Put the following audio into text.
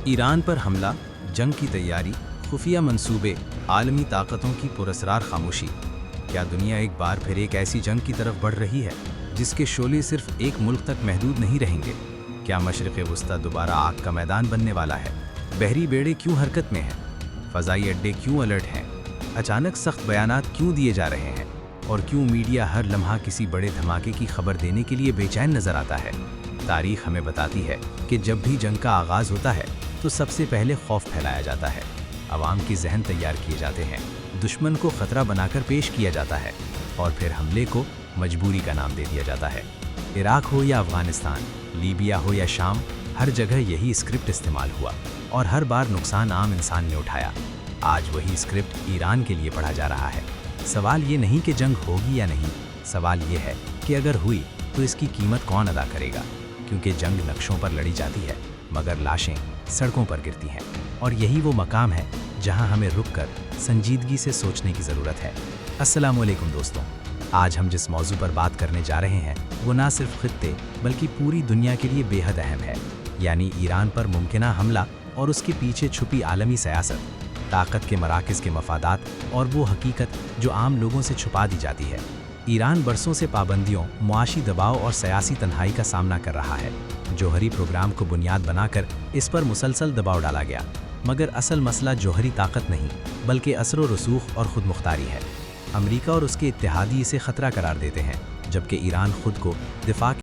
ایران پر حملہ، جنگ کی تیاری، خفیہ منصوبے، عالمی طاقتوں کی پراسرار خاموشی۔ کیا دنیا ایک بار پھر ایک ایسی جنگ کی طرف بڑھ رہی ہے جس کے شعلے صرف ایک ملک تک محدود نہیں رہیں گے؟ کیا مشرق وسطیٰ دوبارہ آگ کا میدان بننے والا ہے؟ بحری بیڑے کیوں حرکت میں ہیں؟ فضائی اڈے کیوں الرٹ ہیں؟ اچانک سخت بیانات کیوں دیے جا رہے ہیں؟ اور کیوں میڈیا ہر لمحہ کسی بڑے دھماکے کی خبر دینے کے لیے بے چین نظر آتا ہے؟ تاریخ ہمیں بتاتی ہے کہ جب بھی جنگ کا آغاز ہوتا ہے تو سب سے پہلے خوف پھیلایا جاتا ہے، عوام کی ذہن تیار کیے جاتے ہیں، دشمن کو خطرہ بنا کر پیش کیا جاتا ہے، اور پھر حملے کو مجبوری کا نام دے دیا جاتا ہے۔ عراق ہو یا افغانستان، لیبیا ہو یا شام، ہر جگہ یہی اسکرپٹ استعمال ہوا، اور ہر بار نقصان عام انسان نے اٹھایا۔ آج وہی اسکرپٹ ایران کے لیے پڑھا جا رہا ہے۔ سوال یہ نہیں کہ جنگ ہوگی یا نہیں، سوال یہ ہے کہ اگر ہوئی تو اس کی قیمت کون ادا کرے گا؟ کیونکہ جنگ نقشوں پر لڑی جاتی ہے مگر لاشیں سڑکوں پر گرتی ہیں، اور یہی وہ مقام ہے جہاں ہمیں رک کر سنجیدگی سے سوچنے کی ضرورت ہے۔ السلام علیکم دوستوں، آج ہم جس موضوع پر بات کرنے جا رہے ہیں وہ نہ صرف خطے بلکہ پوری دنیا کے لیے بے حد اہم ہے، یعنی ایران پر ممکنہ حملہ اور اس کے پیچھے چھپی عالمی سیاست، طاقت کے مراکز کے مفادات اور وہ حقیقت جو عام لوگوں سے چھپا دی جاتی ہے۔ ایران برسوں سے پابندیوں، معاشی دباؤ اور سیاسی تنہائی کا سامنا کر رہا ہے۔ جوہری پروگرام کو بنیاد بنا کر اس پر مسلسل دباؤ ڈالا گیا، مگر اصل مسئلہ جوہری طاقت نہیں بلکہ اثر و رسوخ اور خود مختاری ہے۔ امریکہ اور اس کے اتحادی اسے خطرہ قرار دیتے ہیں، جبکہ ایران خود کو دفاع